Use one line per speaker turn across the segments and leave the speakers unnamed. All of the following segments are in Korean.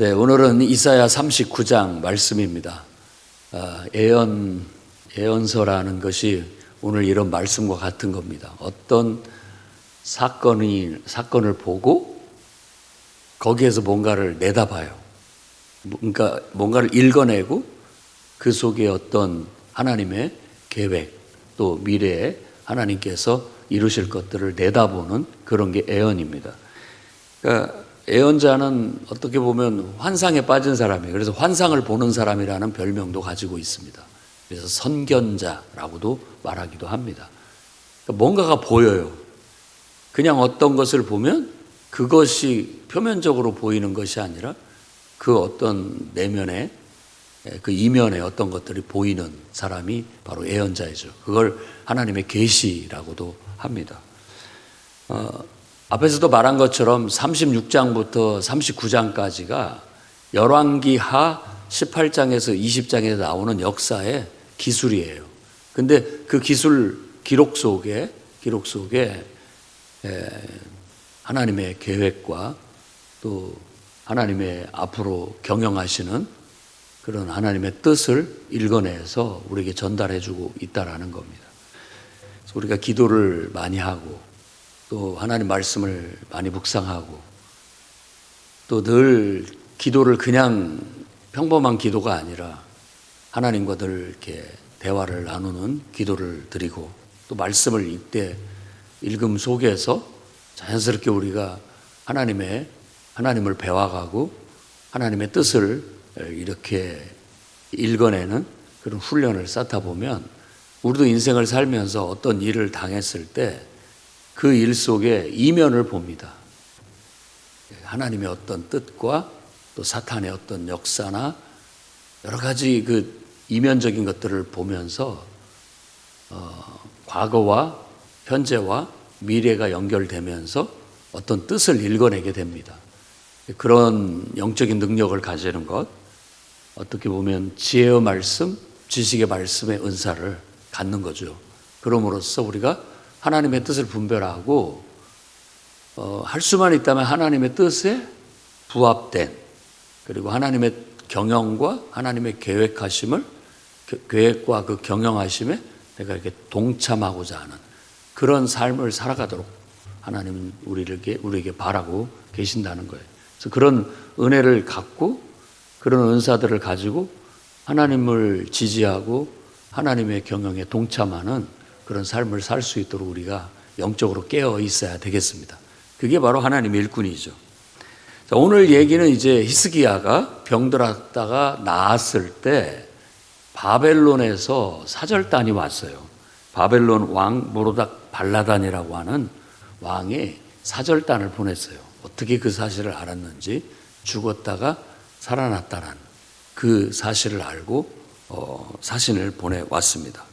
네, 오늘은 이사야 39장 말씀입니다. 예언서라는 것이 오늘 이런 말씀과 같은 겁니다. 어떤 사건을 보고 거기에서 뭔가를 내다봐요. 그러니까 뭔가를 읽어내고 그 속에 어떤 하나님의 계획 또 미래에 하나님께서 이루실 것들을 내다보는 그런 게 예언입니다. 그러니까 예언자는 어떻게 보면 환상에 빠진 사람이에요. 그래서 환상을 보는 사람이라는 별명도 가지고 있습니다. 그래서 선견자라고도 말하기도 합니다. 그러니까 뭔가가 보여요. 그냥 어떤 것을 보면 그것이 표면적으로 보이는 것이 아니라 그 어떤 내면에 그 이면에 어떤 것들이 보이는 사람이 바로 예언자이죠. 그걸 하나님의 계시라고도 합니다. 앞에서도 말한 것처럼 36장부터 39장까지가 열왕기하 18장에서 20장에서 나오는 역사의 기술이에요. 근데 그 기록 속에 하나님의 계획과 또 하나님의 앞으로 경영하시는 그런 하나님의 뜻을 읽어내서 우리에게 전달해주고 있다라는 겁니다. 그래서 우리가 기도를 많이 하고 또 하나님 말씀을 많이 묵상하고 또 늘 기도를 그냥 평범한 기도가 아니라 하나님과 늘 이렇게 대화를 나누는 기도를 드리고 또 말씀을 읽음 속에서 자연스럽게 우리가 하나님을 배워가고 하나님의 뜻을 이렇게 읽어내는 그런 훈련을 쌓다 보면 우리도 인생을 살면서 어떤 일을 당했을 때 그 일 속에 이면을 봅니다. 하나님의 어떤 뜻과 또 사탄의 어떤 역사나 여러 가지 그 이면적인 것들을 보면서 과거와 현재와 미래가 연결되면서 어떤 뜻을 읽어내게 됩니다. 그런 영적인 능력을 가지는 것, 어떻게 보면 지혜의 말씀, 지식의 말씀의 은사를 갖는 거죠. 그럼으로써 우리가 하나님의 뜻을 분별하고 할 수만 있다면 하나님의 뜻에 부합된 그리고 하나님의 경영과 하나님의 계획과 그 경영하심에 내가 이렇게 동참하고자 하는 그런 삶을 살아가도록 하나님은 우리에게 바라고 계신다는 거예요. 그래서 그런 은혜를 갖고 그런 은사들을 가지고 하나님을 지지하고 하나님의 경영에 동참하는 그런 삶을 살 수 있도록 우리가 영적으로 깨어 있어야 되겠습니다. 그게 바로 하나님의 일꾼이죠. 자, 오늘 얘기는 이제 히스기야가 병들었다가 나았을 때 바벨론에서 사절단이 왔어요. 바벨론 왕 모로닥 발라단이라고 하는 왕이 사절단을 보냈어요. 어떻게 그 사실을 알았는지 죽었다가 살아났다는 그 사실을 알고 사신을 보내왔습니다.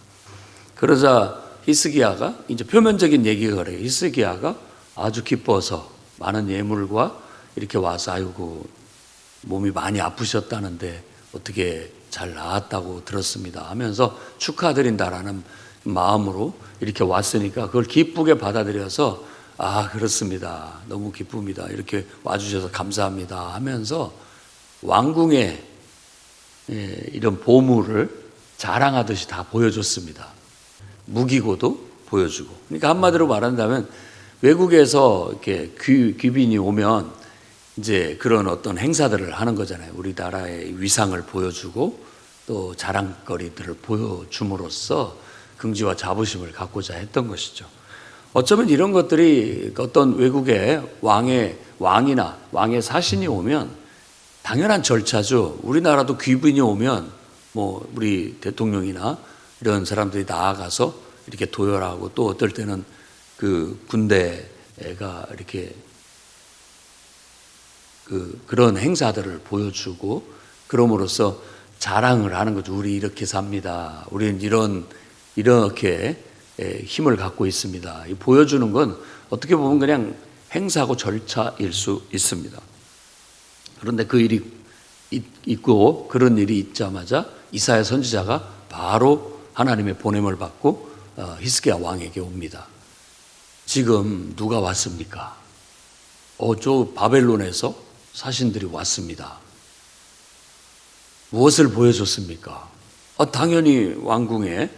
그러자 히스기야가 이제 표면적인 얘기가 그래요. 히스기야가 아주 기뻐서 많은 예물과 이렇게 와서 아이고 몸이 많이 아프셨다는데 어떻게 잘 나았다고 들었습니다 하면서 축하드린다라는 마음으로 이렇게 왔으니까 그걸 기쁘게 받아들여서 아 그렇습니다. 너무 기쁩니다. 이렇게 와주셔서 감사합니다 하면서 왕궁의 이런 보물을 자랑하듯이 다 보여줬습니다. 무기고도 보여주고. 그러니까 한마디로 말한다면 외국에서 이렇게 귀빈이 오면 이제 그런 어떤 행사들을 하는 거잖아요. 우리나라의 위상을 보여주고 또 자랑거리들을 보여줌으로써 긍지와 자부심을 갖고자 했던 것이죠. 어쩌면 이런 것들이 어떤 외국의 왕이나 왕의 사신이 오면 당연한 절차죠. 우리나라도 귀빈이 오면 뭐 우리 대통령이나 이런 사람들이 나아가서 이렇게 도열하고 또 어떨 때는 그 군대가 이렇게 그런 행사들을 보여주고 그럼으로써 자랑을 하는 거죠. 우리 이렇게 삽니다. 우리는 이렇게 힘을 갖고 있습니다. 보여주는 건 어떻게 보면 그냥 행사고 절차일 수 있습니다. 그런데 그 일이 있고 그런 일이 있자마자 이사야 선지자가 바로 하나님의 보냄을 받고 히스기야 왕에게 옵니다. 지금 누가 왔습니까? 저 바벨론에서 사신들이 왔습니다. 무엇을 보여줬습니까? 당연히 왕궁의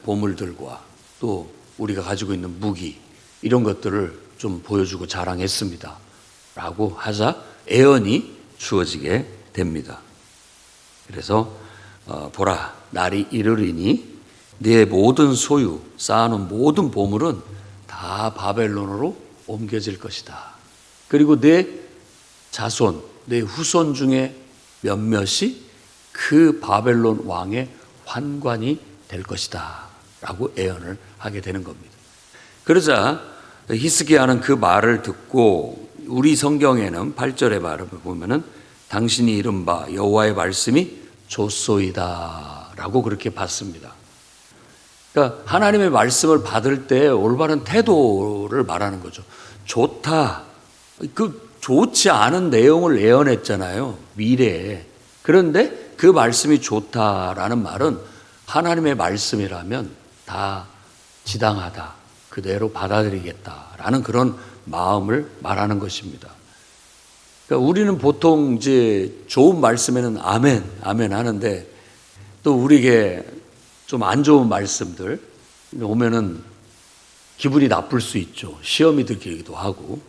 보물들과 또 우리가 가지고 있는 무기 이런 것들을 좀 보여주고 자랑했습니다. 라고 하자 애언이 주어지게 됩니다. 그래서 보라, 날이 이르리니 네 모든 소유 쌓아놓은 모든 보물은 다 바벨론으로 옮겨질 것이다. 그리고 내 자손, 내 후손 중에 몇몇이 그 바벨론 왕의 환관이 될 것이다. 라고 예언을 하게 되는 겁니다. 그러자 히스기야는 그 말을 듣고 우리 성경에는 8절의 말을 보면은 당신이 이른 바 여호와의 말씀이 좋소이다. 라고 그렇게 받습니다. 그러니까 하나님의 말씀을 받을 때 올바른 태도를 말하는 거죠. 좋다. 그 좋지 않은 내용을 예언했잖아요. 미래에. 그런데 그 말씀이 좋다라는 말은 하나님의 말씀이라면 다 지당하다. 그대로 받아들이겠다라는 그런 마음을 말하는 것입니다. 그러니까 우리는 보통 이제 좋은 말씀에는 아멘, 아멘 하는데 또 우리에게 좀 안 좋은 말씀들 오면은 기분이 나쁠 수 있죠. 시험이 들기도 하고.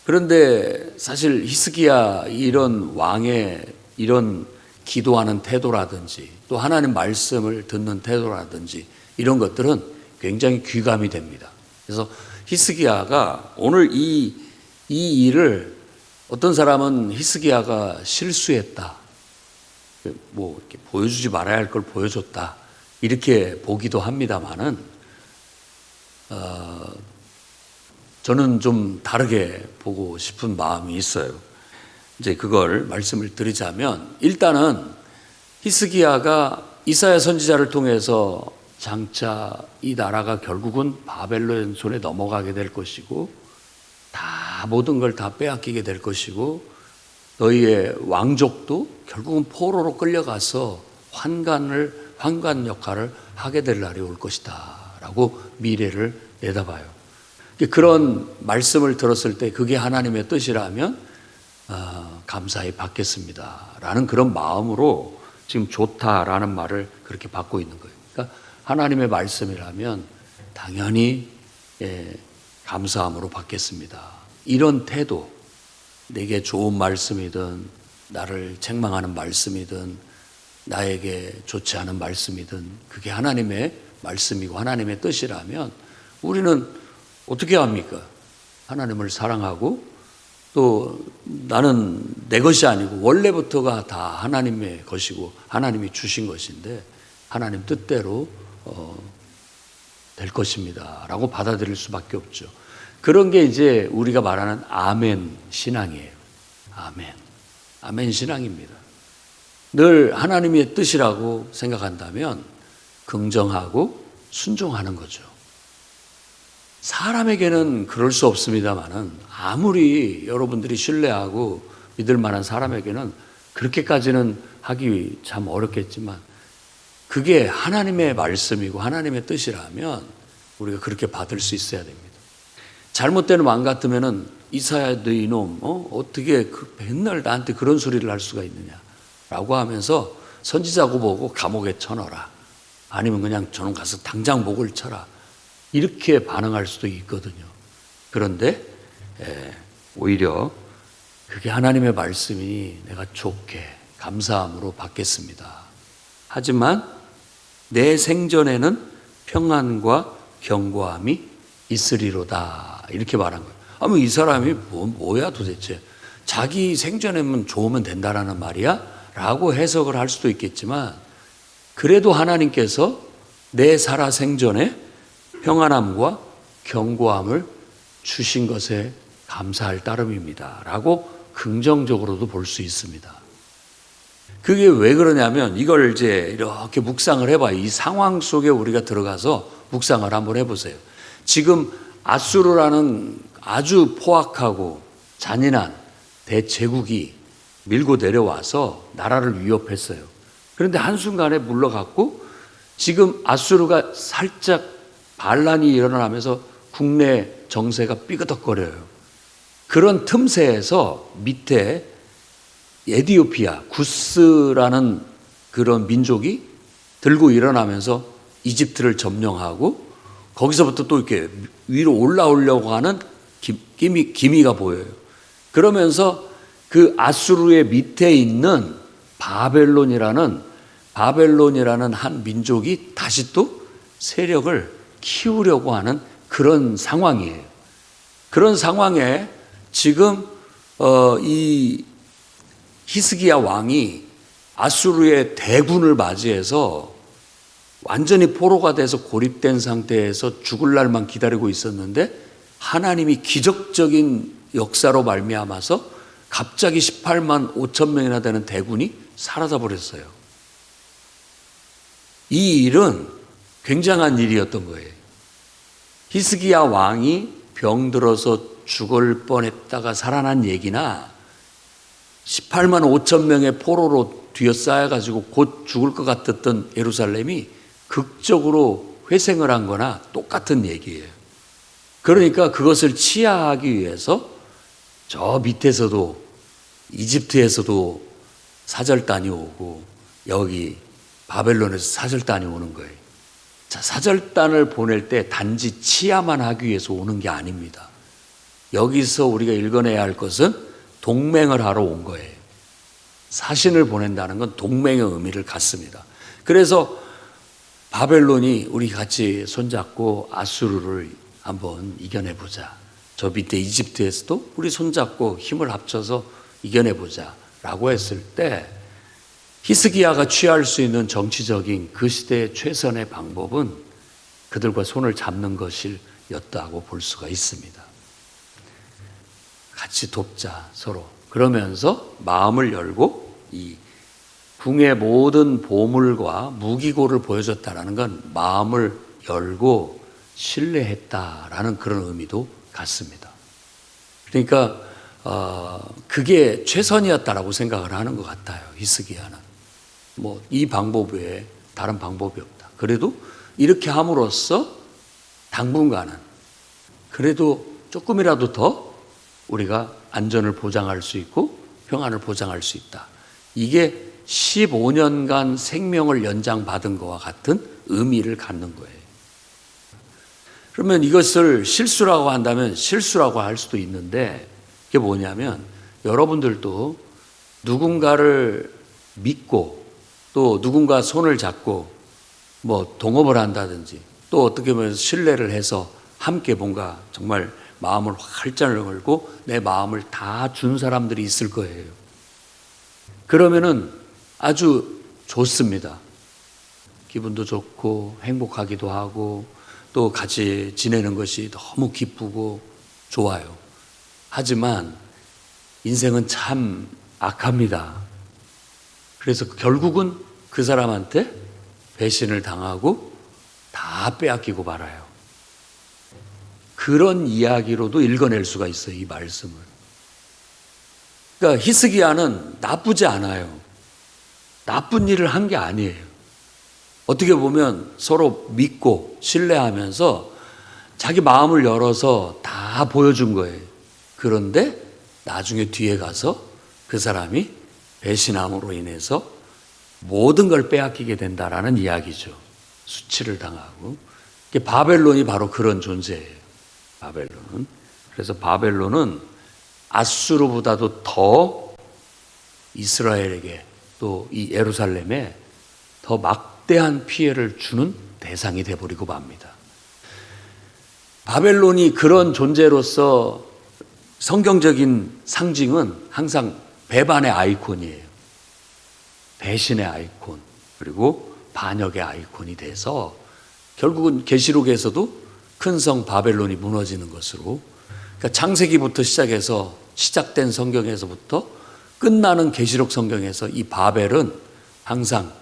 그런데 사실 히스기야 이런 왕의 이런 기도하는 태도라든지 또 하나님 말씀을 듣는 태도라든지 이런 것들은 굉장히 귀감이 됩니다. 그래서 히스기야가 오늘 이 일을 어떤 사람은 히스기야가 실수했다. 뭐 이렇게 보여주지 말아야 할 걸 보여줬다. 이렇게 보기도 합니다만은 저는 좀 다르게 보고 싶은 마음이 있어요. 이제 그걸 말씀을 드리자면 일단은 히스기야가 이사야 선지자를 통해서 장차 이 나라가 결국은 바벨론 손에 넘어가게 될 것이고 다 모든 걸 다 빼앗기게 될 것이고 너희의 왕족도 결국은 포로로 끌려가서 환관 역할을 하게 될 날이 올 것이다 라고 미래를 내다봐요. 그런 말씀을 들었을 때 그게 하나님의 뜻이라면 감사히 받겠습니다 라는 그런 마음으로 지금 좋다라는 말을 그렇게 받고 있는 거예요. 그러니까 하나님의 말씀이라면 당연히 감사함으로 받겠습니다. 이런 태도, 내게 좋은 말씀이든 나를 책망하는 말씀이든 나에게 좋지 않은 말씀이든 그게 하나님의 말씀이고 하나님의 뜻이라면 우리는 어떻게 합니까? 하나님을 사랑하고 또 나는 내 것이 아니고 원래부터가 다 하나님의 것이고 하나님이 주신 것인데 하나님 뜻대로 될 것입니다 라고 받아들일 수밖에 없죠. 그런 게 이제 우리가 말하는 아멘 신앙이에요. 아멘 신앙입니다. 늘 하나님의 뜻이라고 생각한다면 긍정하고 순종하는 거죠. 사람에게는 그럴 수 없습니다만은 아무리 여러분들이 신뢰하고 믿을 만한 사람에게는 그렇게까지는 하기 참 어렵겠지만 그게 하나님의 말씀이고 하나님의 뜻이라면 우리가 그렇게 받을 수 있어야 됩니다. 잘못된 왕 같으면은 이사야 너 이놈 어떻게 맨날 나한테 그런 소리를 할 수가 있느냐라고 하면서 선지자고 보고 감옥에 쳐넣어라. 아니면 그냥 저놈 가서 당장 목을 쳐라. 이렇게 반응할 수도 있거든요. 그런데 오히려 그게 하나님의 말씀이 내가 좋게 감사함으로 받겠습니다. 하지만 내 생전에는 평안과 견고함이 있으리로다. 이렇게 말한 거예요. 아무 이 사람이 뭐야 도대체. 자기 생전에만 좋으면 된다라는 말이야? 라고 해석을 할 수도 있겠지만 그래도 하나님께서 내 살아 생전에 평안함과 견고함을 주신 것에 감사할 따름입니다. 라고 긍정적으로도 볼 수 있습니다. 그게 왜 그러냐면 이걸 이제 이렇게 묵상을 해봐요. 이 상황 속에 우리가 들어가서 묵상을 한번 해보세요. 지금 아수르라는 아주 포악하고 잔인한 대제국이 밀고 내려와서 나라를 위협했어요. 그런데 한순간에 물러갔고 지금 아수르가 살짝 반란이 일어나면서 국내 정세가 삐그덕거려요. 그런 틈새에서 밑에 에디오피아, 구스라는 그런 민족이 들고 일어나면서 이집트를 점령하고 거기서부터 또 이렇게 위로 올라오려고 하는 기미가 보여요. 그러면서 그 아수르의 밑에 있는 바벨론이라는 한 민족이 다시 또 세력을 키우려고 하는 그런 상황이에요. 그런 상황에 지금 이 히스기야 왕이 아수르의 대군을 맞이해서 완전히 포로가 돼서 고립된 상태에서 죽을 날만 기다리고 있었는데 하나님이 기적적인 역사로 말미암아서 갑자기 18만 5천 명이나 되는 대군이 사라져 버렸어요. 이 일은 굉장한 일이었던 거예요. 히스기야 왕이 병들어서 죽을 뻔했다가 살아난 얘기나 18만 5천 명의 포로로 뒤어싸여가지고 곧 죽을 것 같았던 예루살렘이 극적으로 회생을 한 거나 똑같은 얘기예요. 그러니까 그것을 치하하기 위해서 저 밑에서도 이집트에서도 사절단이 오고 여기 바벨론에서 사절단이 오는 거예요. 자, 사절단을 보낼 때 단지 치하만 하기 위해서 오는 게 아닙니다. 여기서 우리가 읽어내야 할 것은 동맹을 하러 온 거예요. 사신을 보낸다는 건 동맹의 의미를 갖습니다. 그래서 바벨론이 우리 같이 손잡고 아수르를 한번 이겨내보자. 저 밑에 이집트에서도 우리 손잡고 힘을 합쳐서 이겨내보자 라고 했을 때 히스기야가 취할 수 있는 정치적인 그 시대의 최선의 방법은 그들과 손을 잡는 것이었다고 볼 수가 있습니다. 같이 돕자 서로. 그러면서 마음을 열고 이 궁의 모든 보물과 무기고를 보여줬다는 건 마음을 열고 신뢰했다라는 그런 의미도 같습니다. 그러니까 그게 최선이었다라고 생각을 하는 것 같아요. 히스기야는. 뭐 이 방법 외에 다른 방법이 없다. 그래도 이렇게 함으로써 당분간은 그래도 조금이라도 더 우리가 안전을 보장할 수 있고 평안을 보장할 수 있다. 이게 15년간 생명을 연장받은 것과 같은 의미를 갖는 거예요. 그러면 이것을 실수라고 한다면 실수라고 할 수도 있는데 그게 뭐냐면 여러분들도 누군가를 믿고 또 누군가 손을 잡고 뭐 동업을 한다든지 또 어떻게 보면 신뢰를 해서 함께 뭔가 정말 마음을 활짝 열고 내 마음을 다 준 사람들이 있을 거예요. 그러면은 아주 좋습니다. 기분도 좋고 행복하기도 하고 또 같이 지내는 것이 너무 기쁘고 좋아요. 하지만 인생은 참 악합니다. 그래서 결국은 그 사람한테 배신을 당하고 다 빼앗기고 말아요. 그런 이야기로도 읽어낼 수가 있어요, 이 말씀을. 그러니까 히스기야는 나쁘지 않아요. 나쁜 일을 한 게 아니에요. 어떻게 보면 서로 믿고 신뢰하면서 자기 마음을 열어서 다 보여준 거예요. 그런데 나중에 뒤에 가서 그 사람이 배신함으로 인해서 모든 걸 빼앗기게 된다라는 이야기죠. 수치를 당하고. 바벨론이 바로 그런 존재예요. 바벨론은. 그래서 바벨론은 아수르보다도 더 이스라엘에게 또 이 예루살렘에 더 막대한 피해를 주는 대상이 되어버리고 맙니다. 바벨론이 그런 존재로서 성경적인 상징은 항상 배반의 아이콘이에요. 배신의 아이콘, 그리고 반역의 아이콘이 돼서 결국은 계시록에서도 큰 성 바벨론이 무너지는 것으로, 그러니까 창세기부터 시작해서 시작된 성경에서부터 끝나는 계시록 성경에서 이 바벨은 항상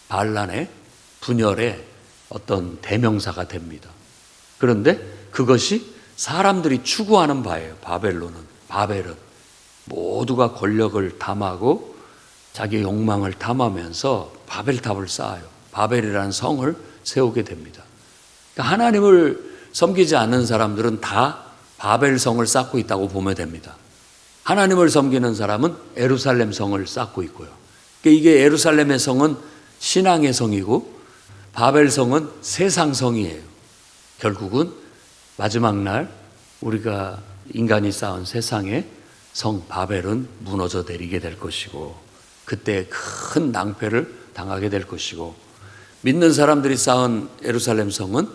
반란의 분열의 어떤 대명사가 됩니다. 그런데 그것이 사람들이 추구하는 바예요. 바벨은 모두가 권력을 탐하고 자기 욕망을 탐하면서 바벨탑을 쌓아요. 바벨이라는 성을 세우게 됩니다. 그러니까 하나님을 섬기지 않는 사람들은 다 바벨성을 쌓고 있다고 보면 됩니다. 하나님을 섬기는 사람은 예루살렘 성을 쌓고 있고요. 그러니까 이게 예루살렘의 성은 신앙의 성이고 바벨 성은 세상 성이에요. 결국은 마지막 날 우리가 인간이 쌓은 세상의 성 바벨은 무너져 내리게 될 것이고 그때 큰 낭패를 당하게 될 것이고 믿는 사람들이 쌓은 예루살렘 성은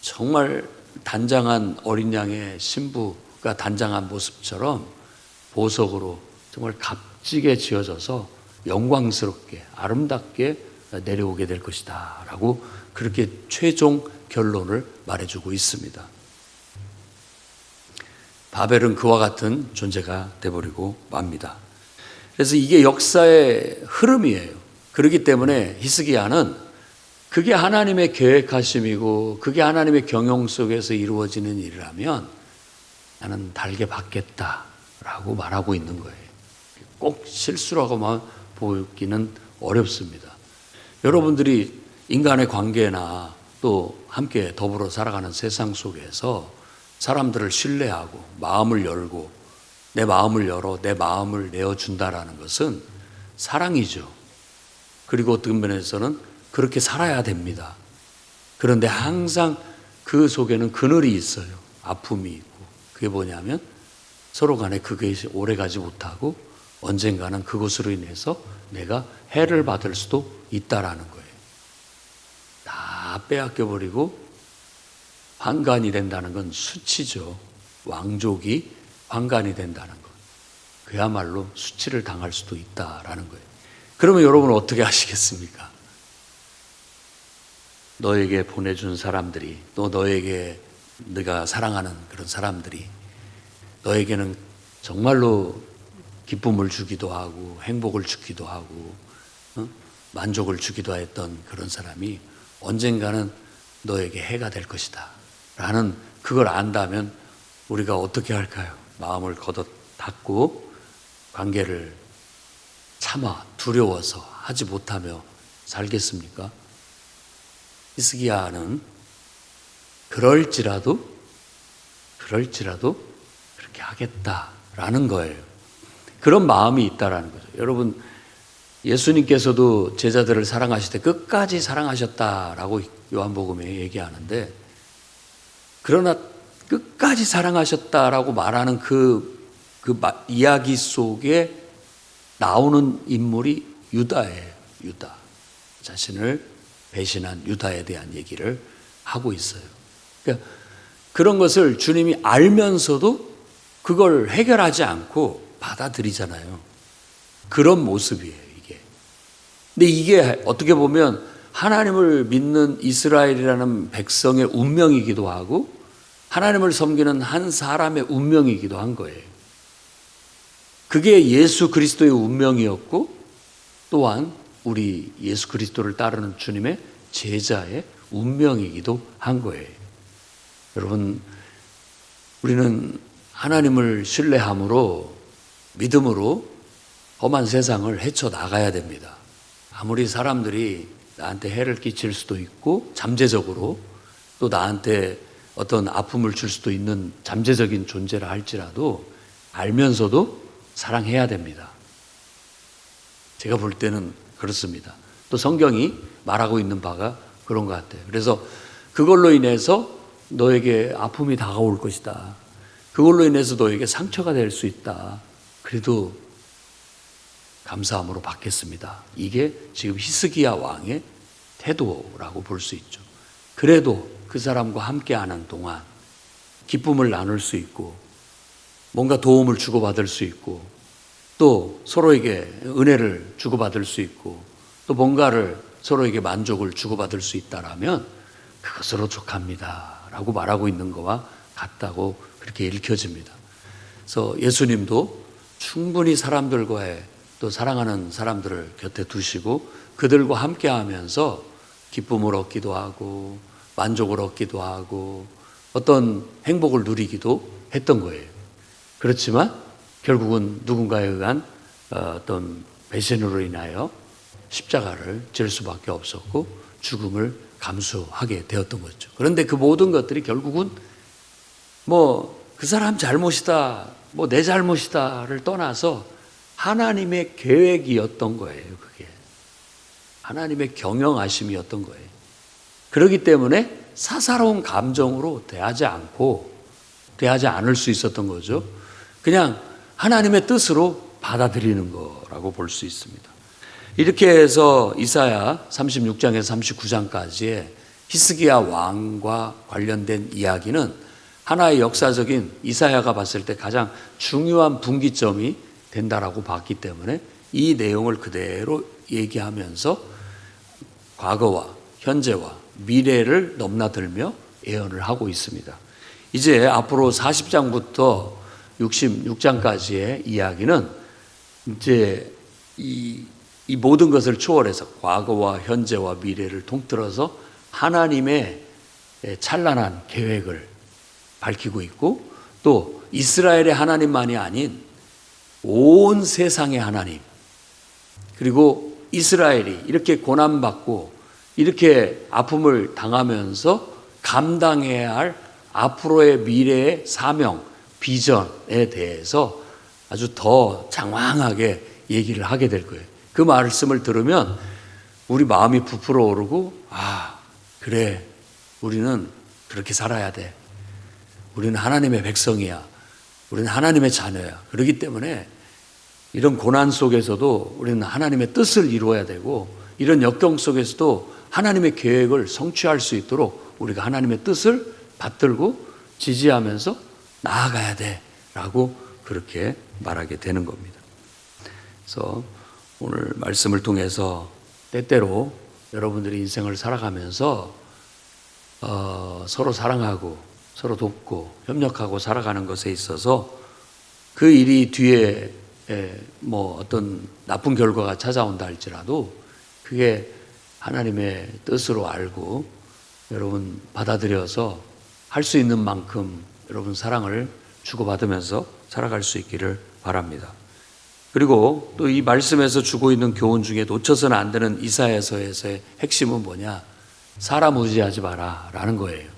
정말 단장한 어린 양의 신부가 단장한 모습처럼 보석으로 정말 값지게 지어져서 영광스럽게 아름답게 내려오게 될 것이다 라고 그렇게 최종 결론을 말해주고 있습니다. 바벨은 그와 같은 존재가 되어버리고 맙니다. 그래서 이게 역사의 흐름이에요. 그렇기 때문에 히스기야는 그게 하나님의 계획하심이고 그게 하나님의 경영 속에서 이루어지는 일이라면 나는 달게 받겠다라고 말하고 있는 거예요. 꼭 실수라고만 보기는 어렵습니다. 여러분들이 인간의 관계나 또 함께 더불어 살아가는 세상 속에서 사람들을 신뢰하고 마음을 열고 내 마음을 열어 내 마음을 내어준다라는 것은 사랑이죠. 그리고 어떤 면에서는 그렇게 살아야 됩니다. 그런데 항상 그 속에는 그늘이 있어요. 아픔이 있고. 그게 뭐냐면 서로 간에 그게 오래 가지 못하고 언젠가는 그것으로 인해서 내가 해를 받을 수도 있다라는 거예요. 다 빼앗겨버리고 환관이 된다는 건 수치죠. 왕족이 환관이 된다는 것. 그야말로 수치를 당할 수도 있다라는 거예요. 그러면 여러분은 어떻게 하시겠습니까? 너에게 보내준 사람들이 또 너에게 네가 사랑하는 그런 사람들이 너에게는 정말로 기쁨을 주기도 하고 행복을 주기도 하고 만족을 주기도 했던 그런 사람이 언젠가는 너에게 해가 될 것이다 라는 그걸 안다면 우리가 어떻게 할까요? 마음을 걷어 닫고 관계를 참아 두려워서 하지 못하며 살겠습니까? 히스기야는 그럴지라도 그렇게 하겠다라는 거예요. 그런 마음이 있다라는 거죠. 여러분, 예수님께서도 제자들을 사랑하실 때 끝까지 사랑하셨다라고 요한복음에 얘기하는데, 그러나 끝까지 사랑하셨다라고 말하는 그 이야기 속에 나오는 인물이 유다예요. 유다. 자신을 배신한 유다에 대한 얘기를 하고 있어요. 그러니까 그런 것을 주님이 알면서도 그걸 해결하지 않고 받아들이잖아요. 그런 모습이에요, 이게. 근데 이게 어떻게 보면 하나님을 믿는 이스라엘이라는 백성의 운명이기도 하고 하나님을 섬기는 한 사람의 운명이기도 한 거예요. 그게 예수 그리스도의 운명이었고 또한 우리 예수 그리스도를 따르는 주님의 제자의 운명이기도 한 거예요. 여러분, 우리는 하나님을 신뢰함으로 믿음으로 험한 세상을 헤쳐나가야 됩니다. 아무리 사람들이 나한테 해를 끼칠 수도 있고 잠재적으로 또 나한테 어떤 아픔을 줄 수도 있는 잠재적인 존재라 할지라도 알면서도 사랑해야 됩니다. 제가 볼 때는 그렇습니다. 또 성경이 말하고 있는 바가 그런 것 같아요. 그래서 그걸로 인해서 너에게 아픔이 다가올 것이다. 그걸로 인해서 너에게 상처가 될 수 있다. 그래도 감사함으로 받겠습니다. 이게 지금 히스기야 왕의 태도라고 볼 수 있죠. 그래도 그 사람과 함께하는 동안 기쁨을 나눌 수 있고 뭔가 도움을 주고받을 수 있고 또 서로에게 은혜를 주고받을 수 있고 또 뭔가를 서로에게 만족을 주고받을 수 있다라면 그것으로 족합니다 라고 말하고 있는 것과 같다고 그렇게 읽혀집니다. 그래서 예수님도 충분히 사람들과의 또 사랑하는 사람들을 곁에 두시고 그들과 함께 하면서 기쁨을 얻기도 하고 만족을 얻기도 하고 어떤 행복을 누리기도 했던 거예요. 그렇지만 결국은 누군가에 의한 어떤 배신으로 인하여 십자가를 질 수밖에 없었고 죽음을 감수하게 되었던 거죠. 그런데 그 모든 것들이 결국은 그 사람 잘못이다 뭐 내 잘못이다를 떠나서 하나님의 계획이었던 거예요. 그게 하나님의 경영하심이었던 거예요. 그렇기 때문에 사사로운 감정으로 대하지 않을 수 있었던 거죠. 그냥 하나님의 뜻으로 받아들이는 거라고 볼 수 있습니다. 이렇게 해서 이사야 36장에서 39장까지의 히스기야 왕과 관련된 이야기는 하나의 역사적인, 이사야가 봤을 때 가장 중요한 분기점이 된다라고 봤기 때문에 이 내용을 그대로 얘기하면서 과거와 현재와 미래를 넘나들며 예언을 하고 있습니다. 이제 앞으로 40장부터 66장까지의 이야기는 이제 이 모든 것을 초월해서 과거와 현재와 미래를 통틀어서 하나님의 찬란한 계획을 밝히고 있고, 또 이스라엘의 하나님만이 아닌 온 세상의 하나님, 그리고 이스라엘이 이렇게 고난받고 이렇게 아픔을 당하면서 감당해야 할 앞으로의 미래의 사명, 비전에 대해서 아주 더 장황하게 얘기를 하게 될 거예요. 그 말씀을 들으면 우리 마음이 부풀어 오르고, 그래, 우리는 그렇게 살아야 돼. 우리는 하나님의 백성이야. 우리는 하나님의 자녀야. 그렇기 때문에 이런 고난 속에서도 우리는 하나님의 뜻을 이루어야 되고, 이런 역경 속에서도 하나님의 계획을 성취할 수 있도록 우리가 하나님의 뜻을 받들고 지지하면서 나아가야 돼 라고 그렇게 말하게 되는 겁니다. 그래서 오늘 말씀을 통해서 때때로 여러분들이 인생을 살아가면서 서로 사랑하고 서로 돕고 협력하고 살아가는 것에 있어서 그 일이 뒤에 뭐 어떤 나쁜 결과가 찾아온다 할지라도 그게 하나님의 뜻으로 알고 여러분 받아들여서 할 수 있는 만큼 여러분 사랑을 주고받으면서 살아갈 수 있기를 바랍니다. 그리고 또 이 말씀에서 주고 있는 교훈 중에 놓쳐서는 안 되는 이사야서에서의 핵심은 뭐냐? 사람 의지하지 마라 라는 거예요.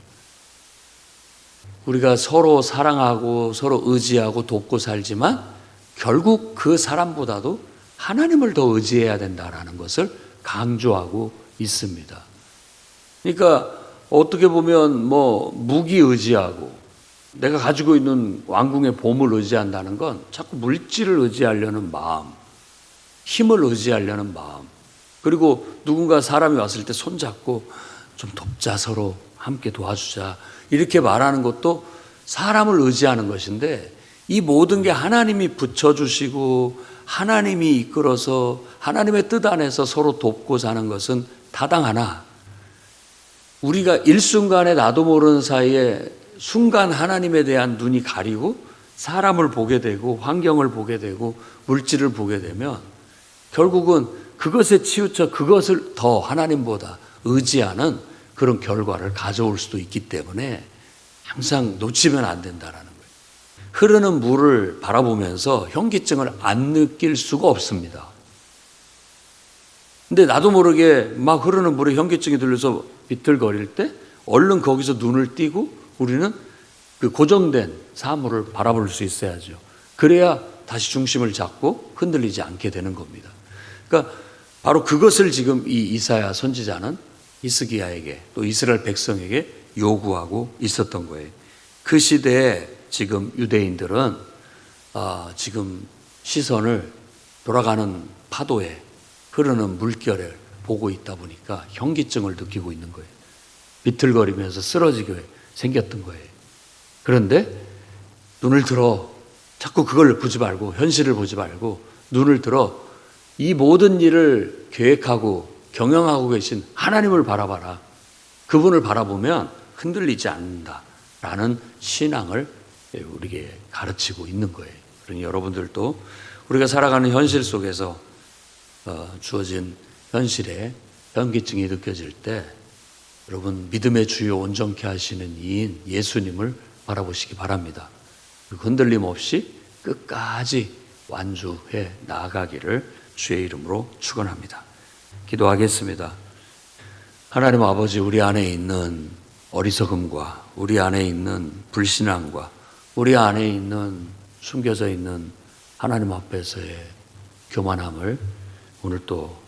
우리가 서로 사랑하고 서로 의지하고 돕고 살지만 결국 그 사람보다도 하나님을 더 의지해야 된다라는 것을 강조하고 있습니다. 그러니까 어떻게 보면 뭐 무기 의지하고 내가 가지고 있는 왕궁의 보물 의지한다는 건 자꾸 물질을 의지하려는 마음, 힘을 의지하려는 마음, 그리고 누군가 사람이 왔을 때 손잡고 좀 돕자, 서로 함께 도와주자 이렇게 말하는 것도 사람을 의지하는 것인데, 이 모든 게 하나님이 붙여주시고 하나님이 이끌어서 하나님의 뜻 안에서 서로 돕고 사는 것은 타당하나, 우리가 일순간에 나도 모르는 사이에 순간 하나님에 대한 눈이 가리고 사람을 보게 되고 환경을 보게 되고 물질을 보게 되면 결국은 그것에 치우쳐 그것을 더 하나님보다 의지하는 그런 결과를 가져올 수도 있기 때문에 항상 놓치면 안 된다라는 거예요. 흐르는 물을 바라보면서 현기증을 안 느낄 수가 없습니다. 근데 나도 모르게 막 흐르는 물에 현기증이 들려서 비틀거릴 때 얼른 거기서 눈을 띄고 우리는 그 고정된 사물을 바라볼 수 있어야죠. 그래야 다시 중심을 잡고 흔들리지 않게 되는 겁니다. 그러니까 바로 그것을 지금 이 이사야 선지자는 히스기야에게 또 이스라엘 백성에게 요구하고 있었던 거예요. 그 시대에 지금 유대인들은 지금 시선을 돌아가는 파도에 흐르는 물결을 보고 있다 보니까 현기증을 느끼고 있는 거예요. 비틀거리면서 쓰러지게 생겼던 거예요. 그런데 눈을 들어, 자꾸 그걸 보지 말고 현실을 보지 말고 눈을 들어 이 모든 일을 계획하고 경영하고 계신 하나님을 바라봐라. 그분을 바라보면 흔들리지 않는다라는 신앙을 우리에게 가르치고 있는 거예요. 그러니 여러분들도 우리가 살아가는 현실 속에서 주어진 현실에 현기증이 느껴질 때 여러분 믿음의 주요 온전케 하시는 이인 예수님을 바라보시기 바랍니다. 흔들림 없이 끝까지 완주해 나아가기를 주의 이름으로 축원합니다. 기도하겠습니다. 하나님 아버지, 우리 안에 있는 어리석음과 우리 안에 있는 불신앙과 우리 안에 있는 숨겨져 있는 하나님 앞에서의 교만함을 오늘 또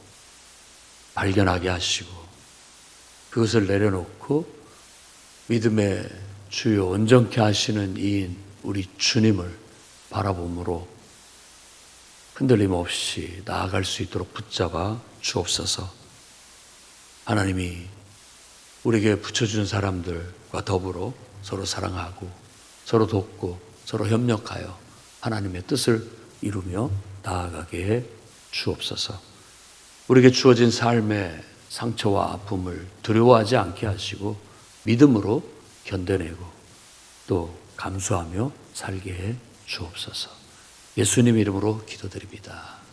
발견하게 하시고 그것을 내려놓고 믿음의 주요 온전케 하시는 이인 우리 주님을 바라봄으로 흔들림 없이 나아갈 수 있도록 붙잡아 주옵소서. 하나님이 우리에게 붙여주는 사람들과 더불어 서로 사랑하고 서로 돕고 서로 협력하여 하나님의 뜻을 이루며 나아가게 해 주옵소서. 우리에게 주어진 삶의 상처와 아픔을 두려워하지 않게 하시고 믿음으로 견뎌내고 또 감수하며 살게 해 주옵소서. 예수님 이름으로 기도드립니다.